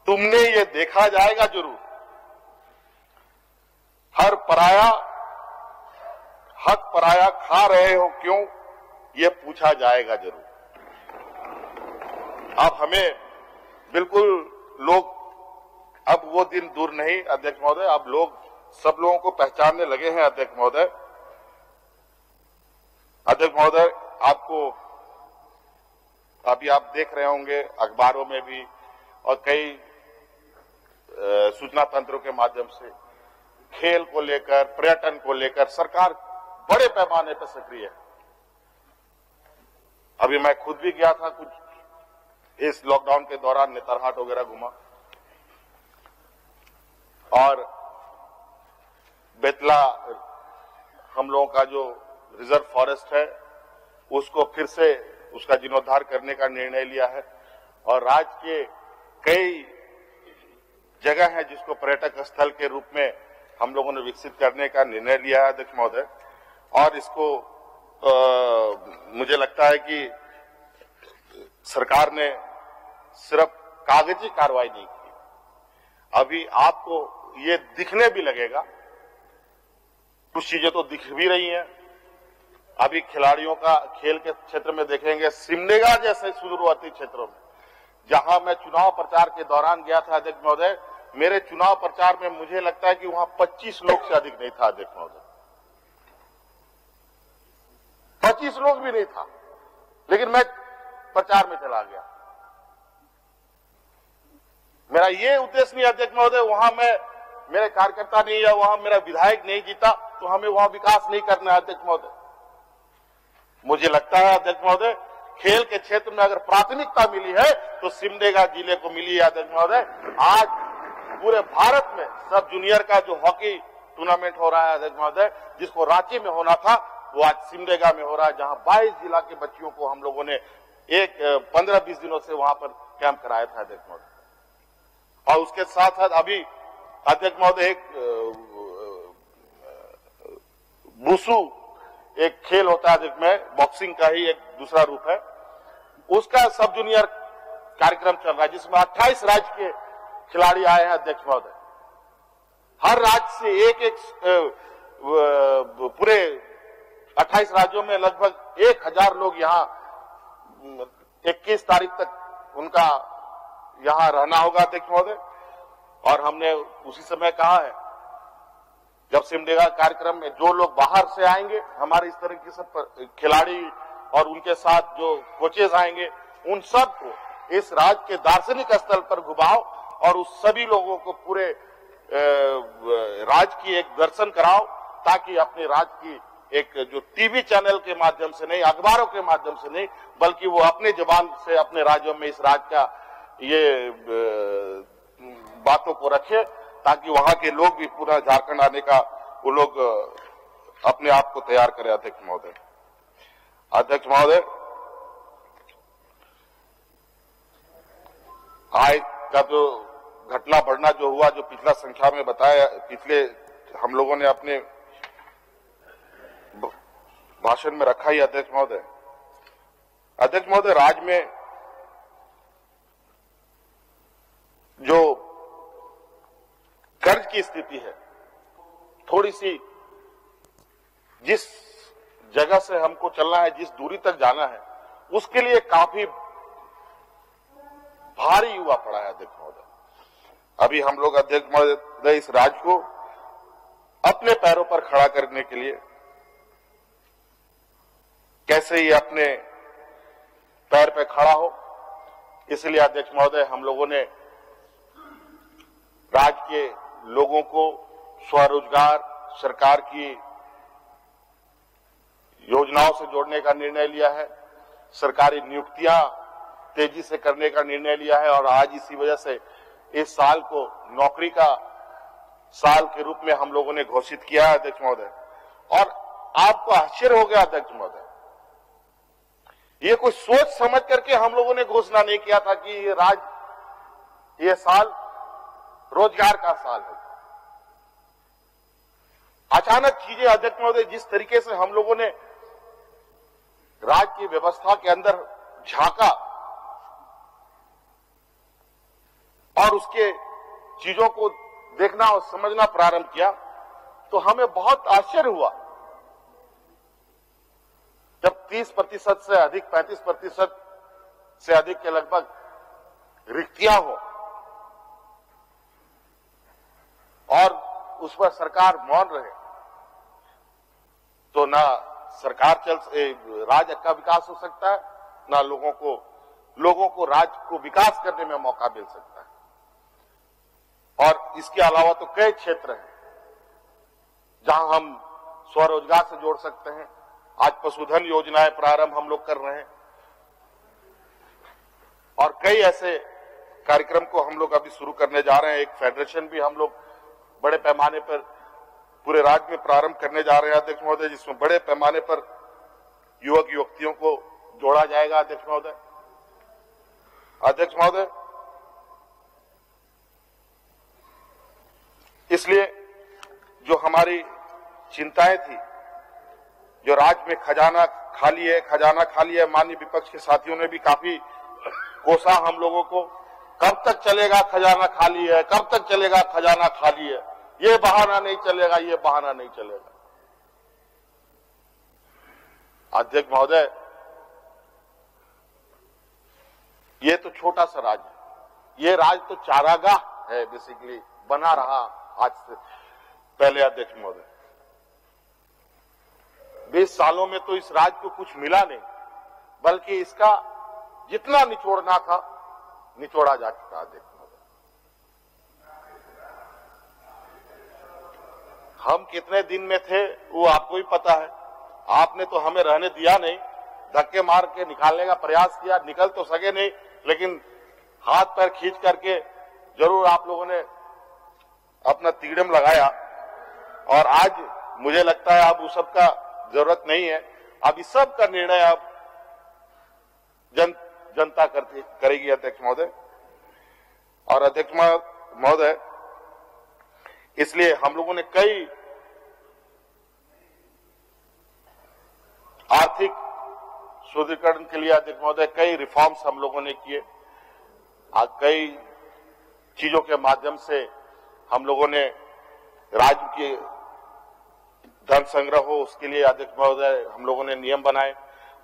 तुमने ये देखा जाएगा जरूर। हर पराया हक पराया खा रहे हो क्यों, ये पूछा जाएगा जरूर। अब हमें बिल्कुल लोग, अब वो दिन दूर नहीं अध्यक्ष महोदय, अब लोग सब लोगों को पहचानने लगे हैं अध्यक्ष महोदय। अध्यक्ष महोदय, आपको अभी आप देख रहे होंगे अखबारों में भी और कई सूचना तंत्रों के माध्यम से खेल को लेकर, पर्यटन को लेकर सरकार बड़े पैमाने पर सक्रिय है। अभी मैं खुद भी गया था, कुछ इस लॉकडाउन के दौरान नेतरहाट वगैरह घुमा, और बेतला हम लोगों का जो रिजर्व फॉरेस्ट है उसको फिर से उसका जीर्णोद्धार करने का निर्णय लिया है, और राज्य के कई जगह है जिसको पर्यटक स्थल के रूप में हम लोगों ने विकसित करने का निर्णय लिया है अध्यक्ष महोदय। और इसको मुझे लगता है कि सरकार ने सिर्फ कागजी कार्रवाई नहीं की, अभी आपको ये दिखने भी लगेगा, कुछ चीजें तो दिख भी रही हैं। अभी खिलाड़ियों का खेल के क्षेत्र में देखेंगे, सिमडेगा जैसे सुदूरवर्ती क्षेत्रों में, जहां मैं चुनाव प्रचार के दौरान गया था अध्यक्ष महोदय, मेरे चुनाव प्रचार में मुझे लगता है कि वहां 25 लोग से अधिक नहीं था अध्यक्ष महोदय, 25 लोग भी नहीं था, लेकिन मैं प्रचार में चला गया। मेरा ये उद्देश्य नहीं अध्यक्ष महोदय, वहां मेरे कार्यकर्ता नहीं या वहां मेरा विधायक नहीं जीता तो हमें वहां विकास नहीं करना है अध्यक्ष महोदय। मुझे लगता है अध्यक्ष महोदय, खेल के क्षेत्र में अगर प्राथमिकता मिली है तो सिमडेगा जिले को मिली है अध्यक्ष महोदय। आज पूरे भारत में सब जूनियर का जो हॉकी टूर्नामेंट हो रहा है अध्यक्ष महोदय, जिसको रांची में होना था वो आज सिमडेगा में हो रहा है, जहां 22 जिला के बच्चियों को हम लोगों ने 15-20 दिनों से वहां पर कैंप कराया था अध्यक्ष महोदय। और उसके साथ साथ अभी अध्यक्ष महोदय एक वुशु एक खेल होता है अध्यक्ष में, बॉक्सिंग का ही एक दूसरा रूप है, उसका सब जूनियर कार्यक्रम चल रहा है, जिसमें 28 राज्य के खिलाड़ी आए हैं अध्यक्ष महोदय। हर राज्य से एक पूरे 28 राज्यों में लगभग 1000 लोग यहाँ 21 तारीख तक उनका यहाँ रहना होगा अध्यक्ष महोदय। और हमने उसी समय कहा है, जब सिमडेगा कार्यक्रम में जो लोग बाहर से आएंगे, हमारे इस तरह के सब खिलाड़ी और उनके साथ जो कोचेज आएंगे, उन सब को इस राज्य के दार्शनिक स्थल पर घुमाओ और उस सभी लोगों को पूरे राज्य की एक दर्शन कराओ, ताकि अपने राज्य की एक जो टीवी चैनल के माध्यम से नहीं, अखबारों के माध्यम से नहीं, बल्कि वो अपने जबान से अपने राज्यों में इस राज्य का ये बातों को रखे, ताकि वहां के लोग भी पूरा झारखंड आने का वो लोग अपने आप को तैयार करें अध्यक्ष महोदय। अध्यक्ष महोदय, आज का जो घटना बढ़ना जो हुआ, जो पिछला संख्या में बताया, पिछले हम लोगों ने अपने भाषण में रखा ही अध्यक्ष महोदय। अध्यक्ष महोदय, राज्य में जो कर्ज की स्थिति है, थोड़ी सी जिस जगह से हमको चलना है, जिस दूरी तक जाना है, उसके लिए काफी भारी हुआ पड़ा है अध्यक्ष महोदय। अभी हम लोग अध्यक्ष महोदय इस राज्य को अपने पैरों पर खड़ा करने के लिए कैसे ये अपने पैर पे खड़ा हो, इसलिए अध्यक्ष महोदय हम लोगों ने राज्य के लोगों को स्वरोजगार, सरकार की योजनाओं से जोड़ने का निर्णय लिया है, सरकारी नियुक्तियां तेजी से करने का निर्णय लिया है और आज इसी वजह से इस साल को नौकरी का साल के रूप में हम लोगों ने घोषित किया है अध्यक्ष महोदय। और आपको आश्चर्य हो गया अध्यक्ष महोदय, ये कोई सोच समझ करके हम लोगों ने घोषणा नहीं किया था कि ये साल रोजगार का साल है। अचानक चीजें अध्यक्ष महोदय जिस तरीके से हम लोगों ने राज्य की व्यवस्था के अंदर झांका और उसके चीजों को देखना और समझना प्रारंभ किया तो हमें बहुत आश्चर्य हुआ जब 30% से अधिक 35% से अधिक के लगभग रिक्तियां हो और उस पर सरकार मौन रहे तो ना सरकार राज्य का विकास हो सकता है, ना लोगों को राज्य को विकास करने में मौका मिल सकता है। और इसके अलावा तो कई क्षेत्र हैं जहां हम स्वरोजगार से जोड़ सकते हैं। आज पशुधन योजनाएं प्रारंभ हम लोग कर रहे हैं और कई ऐसे कार्यक्रम को हम लोग अभी शुरू करने जा रहे हैं। एक फेडरेशन भी हम लोग बड़े पैमाने पर पूरे राज्य में प्रारंभ करने जा रहे हैं अध्यक्ष महोदय, जिसमें बड़े पैमाने पर युवक युवतियों को जोड़ा जाएगा अध्यक्ष महोदय। इसलिए जो हमारी चिंताएं थी, जो राज्य में खजाना खाली है, माननीय विपक्ष के साथियों ने भी काफी कोसा हम लोगों को, कब तक चलेगा खजाना खाली है, कब तक चलेगा खजाना खाली है, ये बहाना नहीं चलेगा, ये बहाना नहीं चलेगा। अध्यक्ष महोदय, ये तो छोटा सा राज्य है, ये राज्य तो चारागाह है बेसिकली बना रहा आज से पहले अध्यक्ष महोदय। 20 सालों में तो इस राज्य को कुछ मिला नहीं, बल्कि इसका जितना निचोड़ना था निचोड़ा जा चुका अध्यक्ष महोदय। हम कितने दिन में थे वो आपको भी पता है, आपने तो हमें रहने दिया नहीं, धक्के मार के निकालने का प्रयास किया, निकल तो सके नहीं, लेकिन हाथ पैर खींच करके जरूर आप लोगों ने अपना तिगड़म लगाया। और आज मुझे लगता है अब उस सब का जरूरत नहीं है, अब इस सब का निर्णय अब जनता करेगी अध्यक्ष महोदय। और अध्यक्ष महोदय, इसलिए हम लोगों ने कई आर्थिक सुदृढ़ीकरण के लिए अध्यक्ष महोदय कई रिफॉर्म्स हम लोगों ने किए। कई चीजों के माध्यम से हम लोगों ने राज्य के धन संग्रह हो, उसके लिए अध्यक्ष महोदय हम लोगों ने नियम बनाए।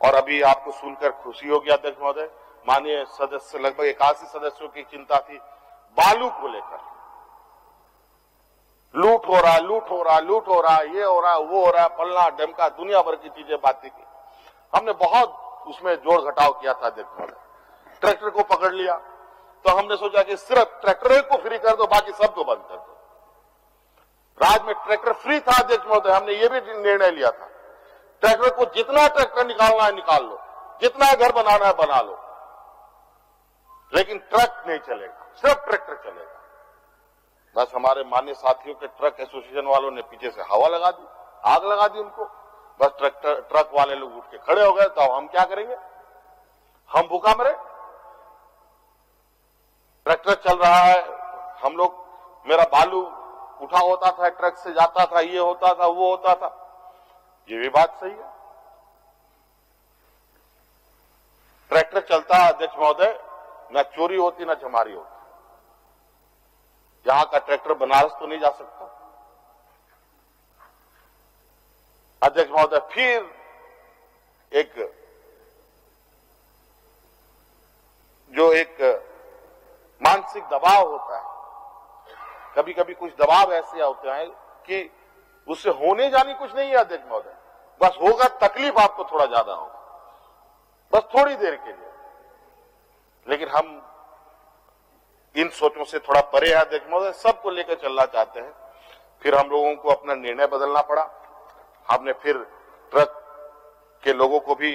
और अभी आपको सुनकर खुशी होगी अध्यक्ष महोदय, माननीय सदस्य लगभग 81 सदस्यों की चिंता थी बालू को लेकर, लूट हो रहा, ये हो रहा, वो हो रहा, पलना डमका दुनिया भर की चीजें बातें की। हमने बहुत उसमें जोड़ घटाव किया था अध्यक्ष महोदय। ट्रैक्टर को पकड़ लिया तो हमने सोचा कि सिर्फ ट्रैक्टर को फ्री कर दो, बाकी सबको बंद कर दो। राज्य में ट्रैक्टर फ्री था अध्यक्ष महोदय, हमने ये भी निर्णय लिया था ट्रैक्टर को जितना ट्रैक्टर निकालना है निकाल लो, जितना घर बनाना है बना लो, लेकिन ट्रक नहीं चलेगा, सिर्फ ट्रैक्टर चलेगा। बस हमारे माननीय साथियों के ट्रक एसोसिएशन वालों ने पीछे से हवा लगा दी, आग लगा दी उनको। बस ट्रक वाले लोग उठ के खड़े हो गए, तो अब हम क्या करेंगे, हम भूखा मरे। ट्रैक्टर चल रहा है, हम लोग, मेरा बालू उठा होता था, ट्रक से जाता था, ये होता था, वो होता था, ये भी बात सही है। ट्रैक्टर चलता है अध्यक्ष महोदय, ना चोरी होती ना झमारी होती। यहां का ट्रैक्टर बनारस तो नहीं जा सकता अध्यक्ष महोदय। फिर एक मानसिक दबाव होता है, कभी कभी कुछ दबाव ऐसे होते हैं कि उससे होने जानी कुछ नहीं है अध्यक्ष महोदय, बस होगा तकलीफ आपको थोड़ा ज्यादा होगा, बस थोड़ी देर के लिए। लेकिन हम इन सोचों से थोड़ा परे है अध्यक्ष महोदय, सबको लेकर चलना चाहते हैं। फिर हम लोगों को अपना निर्णय बदलना पड़ा, हमने फिर ट्रक के लोगों को भी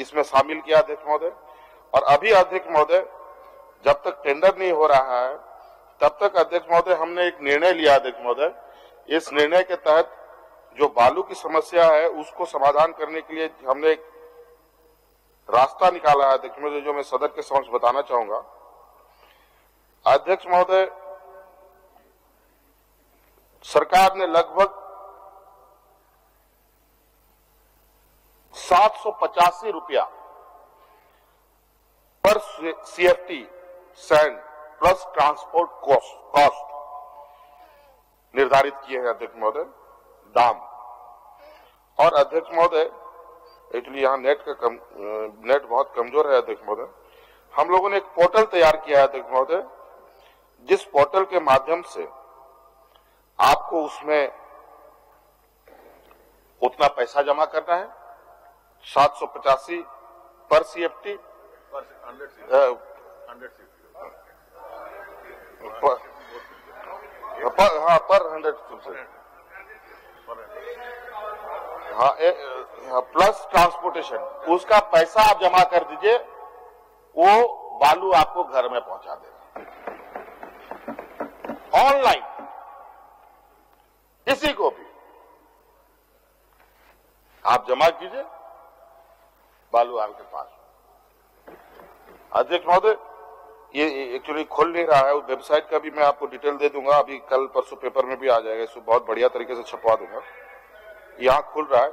इसमें शामिल किया अध्यक्ष महोदय। और अभी अध्यक्ष महोदय जब तक टेंडर नहीं हो रहा है तब तक अध्यक्ष महोदय हमने एक निर्णय लिया अध्यक्ष महोदय। इस निर्णय के तहत जो बालू की समस्या है उसको समाधान करने के लिए हमने एक रास्ता निकाला है अध्यक्ष महोदय, जो मैं सदन के समक्ष बताना चाहूंगा। अध्यक्ष महोदय, सरकार ने लगभग 785 रुपया पर CFT sand plus transport cost निर्धारित किए हैं अध्यक्ष महोदय, दाम। और अध्यक्ष महोदय, एक्चुअली यहाँ नेट बहुत कमजोर है अध्यक्ष महोदय। हम लोगों ने एक पोर्टल तैयार किया है अध्यक्ष महोदय, जिस पोर्टल के माध्यम से आपको उसमें उतना पैसा जमा करना है 785 पर CFT पर 100 प्लस ट्रांसपोर्टेशन, उसका पैसा आप जमा कर दीजिए, वो बालू आपको घर में पहुंचा देगा ऑनलाइन, किसी को भी आप जमा कीजिए, बालू आपके पास। अध्यक्ष महोदय, ये एक्चुअली खुल नहीं रहा है, वेबसाइट का भी मैं आपको डिटेल दे दूंगा, अभी कल परसों पेपर में भी आ जाएगा, इसको बहुत बढ़िया तरीके से छपवा दूंगा। यहां खुल रहा है।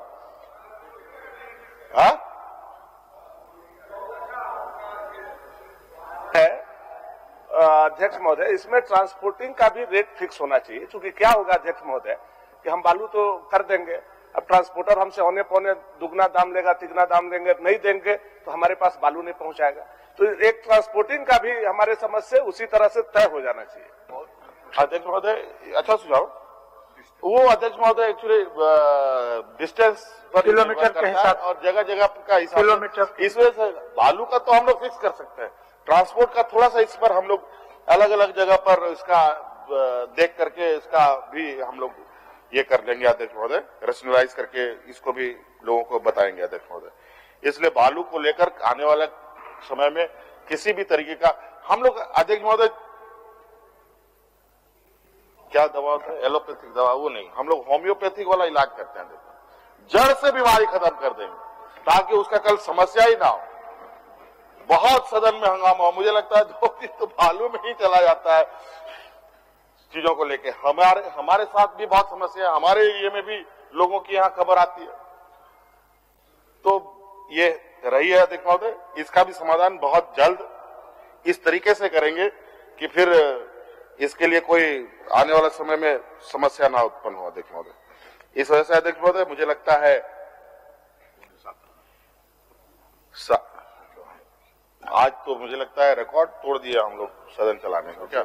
अध्यक्ष महोदय, इसमें ट्रांसपोर्टिंग का भी रेट फिक्स होना चाहिए, क्योंकि क्या होगा अध्यक्ष महोदय कि हम बालू तो कर देंगे, अब ट्रांसपोर्टर हमसे औने पौने दुगना दाम लेगा, तिगना दाम देंगे, नहीं देंगे तो हमारे पास बालू नहीं पहुंचाएगा। तो एक ट्रांसपोर्टिंग का भी हमारे समझ से उसी तरह से तय हो जाना चाहिए।
अध्यक्ष महोदय, अच्छा सुझाव। वो अध्यक्ष महोदय एक्चुअली डिस्टेंस पर
किलोमीटर के हिसाब
और जगह जगह का हिसाब,
किलोमीटर,
इस वजह से बालू का तो हम लोग फिक्स कर सकते हैं, ट्रांसपोर्ट का थोड़ा सा इस पर हम लोग अलग अलग जगह पर इसका देख करके इसका भी हम लोग ये कर लेंगे अध्यक्ष महोदय, रेशनलाइज करके इसको भी लोगों को बताएंगे अध्यक्ष महोदय। इसलिए बालू को लेकर आने वाले समय में किसी भी तरीके का हम लोग अध्यक्ष महोदय, क्या दवा होता है, एलोपैथिक दवा, वो नहीं, हम लोग होम्योपैथिक वाला इलाज करते हैं, जड़ से बीमारी खत्म कर देंगे ताकि उसका कल समस्या ही ना हो। बहुत सदन में हंगामा हो, मुझे लगता है 2 दिन तो बालू में ही चला जाता है चीजों को लेके। हमारे साथ भी बहुत समस्या है, हमारे एरिया में भी लोगों की यहाँ खबर आती है। तो ये रही है अध्यक्ष महोदय, इसका भी समाधान बहुत जल्द इस तरीके से करेंगे कि फिर इसके लिए कोई आने वाले समय में समस्या ना उत्पन्न हो अध्यक्ष महोदय। इस वजह से अध्यक्ष महोदय मुझे लगता है आज तो मुझे लगता है रिकॉर्ड तोड़ दिया हम लोग सदन चलाने को, क्या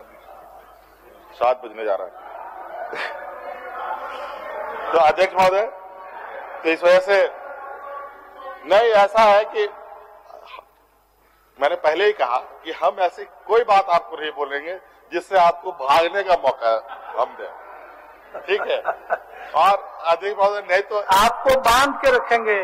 7 बजने जा रहा है। तो अध्यक्ष महोदय, तो इस वजह से नहीं, ऐसा है कि मैंने पहले ही कहा कि हम ऐसी कोई बात आपको नहीं बोलेंगे जिससे आपको भागने का मौका हम दें, ठीक है। और अध्यक्ष महोदय, नहीं तो
आपको बांध के रखेंगे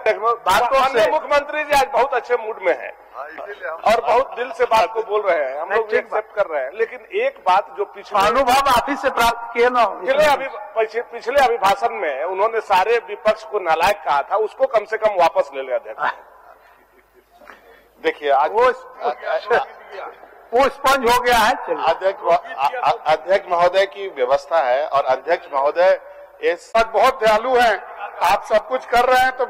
बातों से।
मुख्यमंत्री जी आज बहुत अच्छे मूड में है और बहुत दिल से बात को बोल रहे हैं, हम लोग एक्सेप्ट कर रहे हैं। लेकिन एक बात जो पिछले
अनुभव आप ही से प्राप्त किए ना,
पिछले अभिभाषण में उन्होंने सारे विपक्ष को नालायक कहा था, उसको कम से कम वापस ले लिया अध्यक्ष।
देखिए आज
वो स्पंज हो गया है।
अध्यक्ष महोदय की व्यवस्था है और अध्यक्ष महोदय इस
बहुत दयालु हैं, आप सब कुछ कर रहे हैं, तो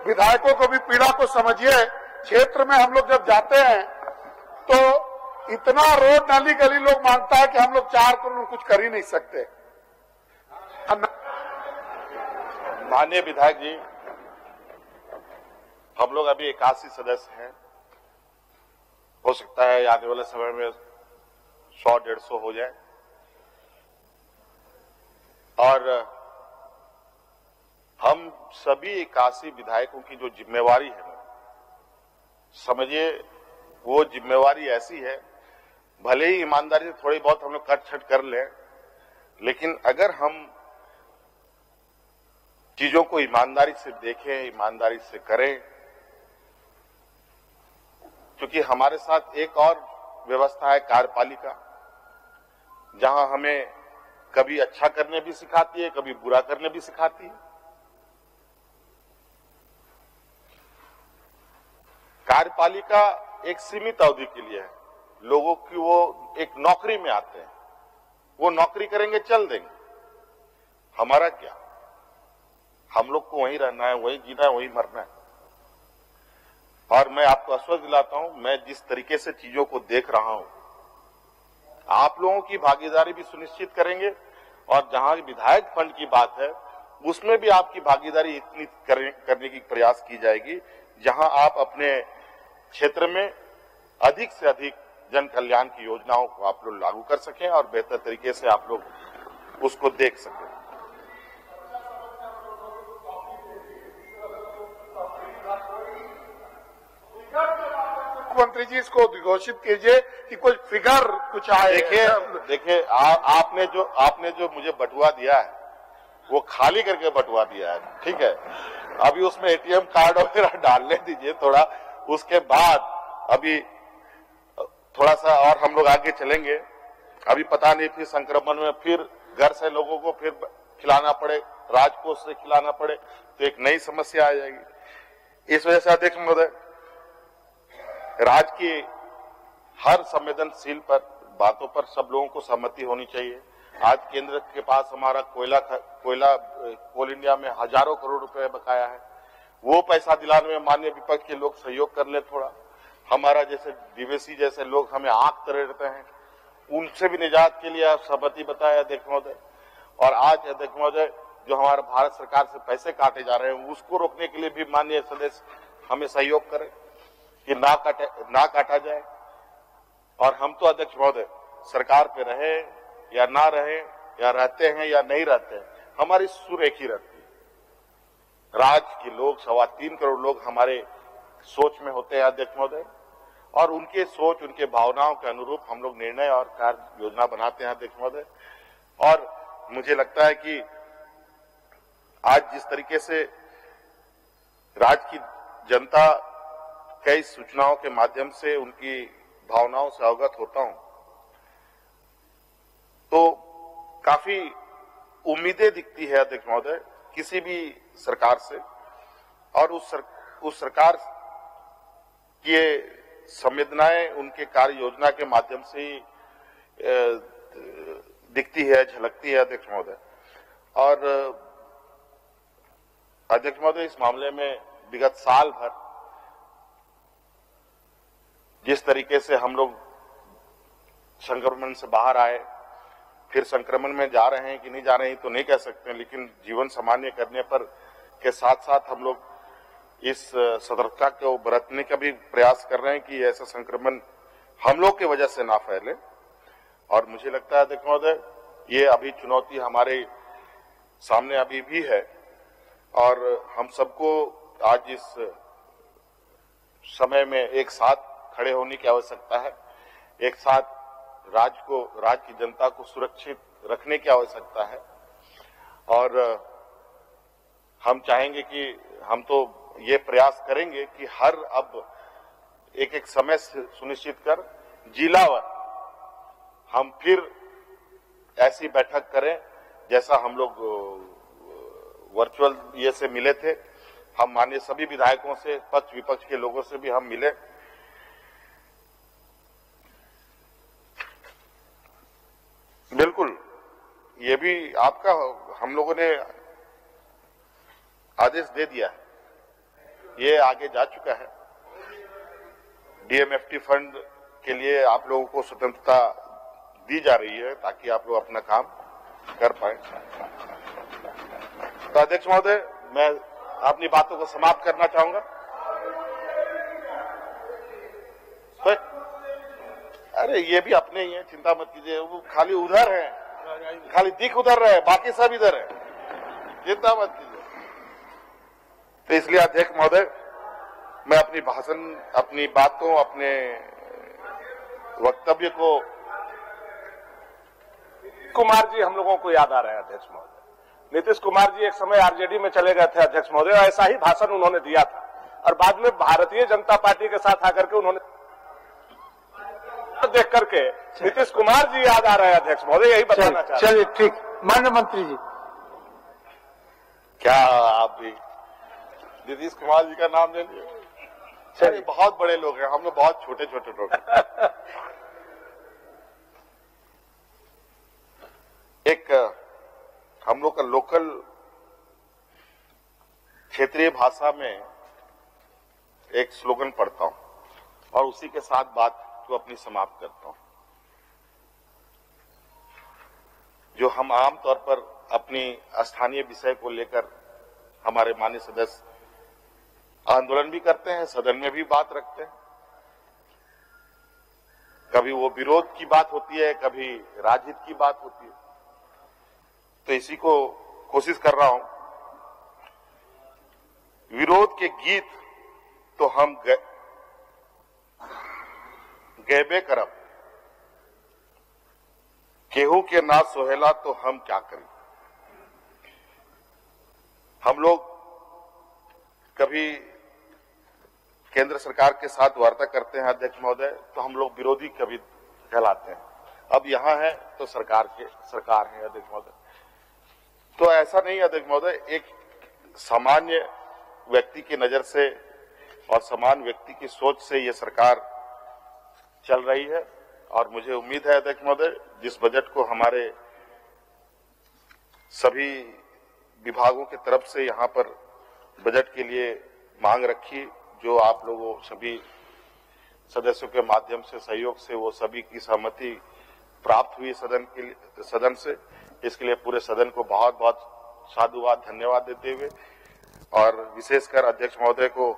विधायकों को भी पीड़ा को समझिए। क्षेत्र में हम लोग जब जाते हैं तो इतना रोड नाली गली लोग मांगता है कि हम लोग 4 करोड़ कुछ कर ही नहीं सकते।
माननीय विधायक जी, हम लोग अभी 81 सदस्य हैं, हो सकता है आने वाले समय में 100-150 हो जाए। और हम सभी 81 विधायकों की जो जिम्मेवारी है ना, समझिए वो जिम्मेवारी ऐसी है, भले ही ईमानदारी से थोड़ी बहुत हम लोग कट छट कर लें, लेकिन अगर हम चीजों को ईमानदारी से देखें, ईमानदारी से करें, क्योंकि हमारे साथ एक और व्यवस्था है कार्यपालिका, जहां हमें कभी अच्छा करने भी सिखाती है, कभी बुरा करने भी सिखाती है। कार्यपालिका एक सीमित अवधि के लिए है, लोगों की वो एक नौकरी में आते हैं, वो नौकरी करेंगे चल देंगे। हमारा क्या, हम लोग को वहीं रहना है, वहीं जीना है, वहीं मरना है। और मैं आपको आश्वस्त दिलाता हूं, मैं जिस तरीके से चीजों को देख रहा हूं, आप लोगों की भागीदारी भी सुनिश्चित करेंगे, और जहां विधायक फंड की बात है उसमें भी आपकी भागीदारी इतनी करने की प्रयास की जाएगी जहां आप अपने क्षेत्र में अधिक से अधिक जन कल्याण की योजनाओं को आप लोग लागू कर सकें और बेहतर तरीके से आप लोग उसको देख सकें।
मुख्यमंत्री जी इसको घोषित कीजिए कि कोई फिगर कुछ आए।
देखिए आपने जो मुझे बटुआ दिया है वो खाली करके बटुआ दिया है, ठीक है। अभी उसमें एटीएम कार्ड वगैरह डालने दीजिए थोड़ा, उसके बाद अभी थोड़ा सा और हम लोग आगे चलेंगे। अभी पता नहीं फिर संक्रमण में फिर घर से लोगों को फिर खिलाना पड़े, राजकोष से खिलाना पड़े, तो एक नई समस्या आ जाएगी। इस वजह से अध्यक्ष महोदय, राज्य की हर संवेदनशील पर बातों पर सब लोगों को सहमति होनी चाहिए। आज केंद्र के पास हमारा कोयला कोल इंडिया में हजारों करोड़ रुपए बकाया है, वो पैसा दिलाने में माननीय विपक्ष के लोग सहयोग कर ले थोड़ा। हमारा जैसे डीवीसी जैसे लोग हमें आंख तरेड़ते हैं, उनसे भी निजात के लिए आप सहमति बताए अध्यक्ष महोदय। और आज अध्यक्ष महोदय जो हमारा भारत सरकार से पैसे काटे जा रहे हैं उसको रोकने के लिए भी माननीय सदस्य हमें सहयोग करें कि ना काटा जाए। और हम तो अध्यक्ष महोदय सरकार पे रहे या ना रहे, या रहते हैं या नहीं रहते हैं, हमारी सुर एक ही रहती है। राज्य के लोग 3.25 करोड़ लोग हमारे सोच में होते हैं अध्यक्ष महोदय, और उनके सोच उनके भावनाओं के अनुरूप हम लोग निर्णय और कार्य योजना बनाते हैं अध्यक्ष महोदय। और मुझे लगता है कि आज जिस तरीके से राज्य की जनता कई सूचनाओं के माध्यम से उनकी भावनाओं से अवगत होता हूं, तो काफी उम्मीदें दिखती है अध्यक्ष महोदय किसी भी सरकार से, और उस सरकार की संवेदनाएं उनके कार्य योजना के माध्यम से ही दिखती है, झलकती है अध्यक्ष महोदय। और अध्यक्ष महोदय इस मामले में विगत साल भर जिस तरीके से हम लोग संक्रमण से बाहर आए, फिर संक्रमण में जा रहे हैं कि नहीं जा रहे हैं तो नहीं कह सकते, लेकिन जीवन सामान्य करने पर के साथ साथ हम लोग इस सतर्कता को बरतने का भी प्रयास कर रहे हैं कि ऐसा संक्रमण हम लोग की वजह से ना फैले। और मुझे लगता है अध्यक्ष महोदय ये अभी चुनौती हमारे सामने अभी भी है, और हम सबको आज इस समय में एक साथ खड़े होने की आवश्यकता है, एक साथ राज्य की जनता को सुरक्षित रखने की आवश्यकता है। और हम चाहेंगे कि हम तो ये प्रयास करेंगे कि हर अब एक समय सुनिश्चित कर जिलावार हम फिर ऐसी बैठक करें जैसा हम लोग वर्चुअल ये से मिले थे। हम माननीय सभी विधायकों से, पक्ष विपक्ष के लोगों से भी हम मिले। बिल्कुल, ये भी आपका हम लोगों ने आदेश दे दिया है, ये आगे जा चुका है। डीएमएफटी फंड के लिए आप लोगों को स्वतंत्रता दी जा रही है ताकि आप लोग अपना काम कर पाए। तो अध्यक्ष महोदय, मैं अपनी बातों को समाप्त करना चाहूंगा। तो अरे ये भी अपने ही हैं, चिंता मत कीजिए, वो खाली उधर है, खाली दिख उधर रहे, बाकी सब इधर है, चिंता मत कीजिए। तो इसलिए अध्यक्ष महोदय, मैं अपनी भाषण, अपनी बातों, अपने वक्तव्य को
कुमार जी हम लोगों को याद आ रहे हैं अध्यक्ष महोदय। नीतीश कुमार जी एक समय आरजेडी में चले गए थे अध्यक्ष महोदय, ऐसा ही भाषण उन्होंने दिया था और बाद में भारतीय जनता पार्टी के साथ आकर के उन्होंने देख करके नीतीश कुमार जी याद आ रहे हैं अध्यक्ष महोदय, यही बताना चाहते हैं।
चलिए ठीक, माननीय मंत्री जी।
क्या आप भी नीतीश कुमार जी का नाम ले लिए? चलिए, बहुत बड़े लोग हैं, हम लोग बहुत छोटे छोटे लोग हैं। एक हम लोग का लोकल क्षेत्रीय भाषा में एक स्लोगन पढ़ता हूं और उसी के साथ बात को अपनी समाप्त करता हूं, जो हम आमतौर पर अपनी स्थानीय विषय को लेकर हमारे माननीय सदस्य आंदोलन भी करते हैं, सदन में भी बात रखते हैं। कभी वो विरोध की बात होती है, कभी राजहित की बात होती है। तो इसी को कोशिश कर रहा हूं। विरोध के गीत तो हम गैबे करब, केहू के ना सोहेला तो हम क्या करें। हम लोग कभी केंद्र सरकार के साथ वार्ता करते हैं अध्यक्ष महोदय, तो हम लोग विरोधी कभी कहलाते हैं। अब यहां है तो सरकार है अध्यक्ष महोदय। तो ऐसा नहीं अध्यक्ष महोदय, एक सामान्य व्यक्ति की नजर से और समान व्यक्ति की सोच से ये सरकार चल रही है और मुझे उम्मीद है अध्यक्ष महोदय, जिस बजट को हमारे सभी विभागों की तरफ से यहाँ पर बजट के लिए मांग रखी, जो आप लोगों सभी सदस्यों के माध्यम से सहयोग से वो सभी की सहमति प्राप्त हुई सदन से, इसके लिए पूरे सदन को बहुत बहुत साधुवाद धन्यवाद देते हुए और विशेषकर अध्यक्ष महोदय को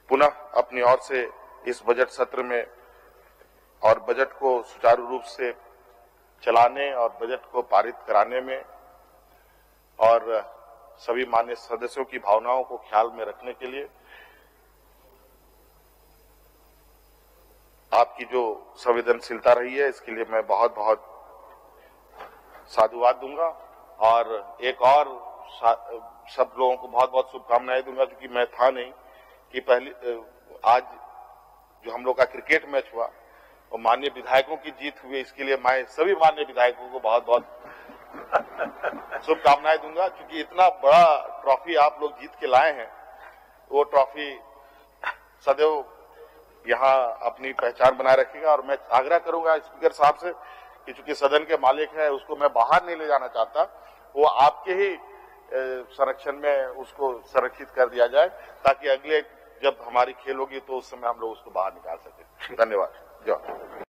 पुनः अपनी ओर से इस बजट सत्र में और बजट को सुचारू रूप से चलाने और बजट को पारित कराने में और सभी माननीय सदस्यों की भावनाओं को ख्याल में रखने के लिए आपकी जो संवेदनशीलता रही है, इसके लिए मैं बहुत बहुत साधुवाद दूंगा और एक और सब लोगों को बहुत बहुत शुभकामनाएं दूंगा, क्योंकि मैं था नहीं कि आज जो हम लोग का क्रिकेट मैच हुआ और माननीय विधायकों की जीत हुई, इसके लिए मैं सभी माननीय विधायकों को बहुत बहुत शुभकामनाएं दूंगा, क्योंकि इतना बड़ा ट्रॉफी आप लोग जीत के लाए हैं। वो ट्रॉफी सदैव यहाँ अपनी पहचान बनाए रखेगा और मैं आग्रह करूंगा स्पीकर साहब से कि चूंकि सदन के मालिक है, उसको मैं बाहर नहीं ले जाना चाहता, वो आपके ही संरक्षण में उसको संरक्षित कर दिया जाए, ताकि अगले जब हमारी खेल होगी तो उस समय हम लोग उसको बाहर निकाल सके। धन्यवाद।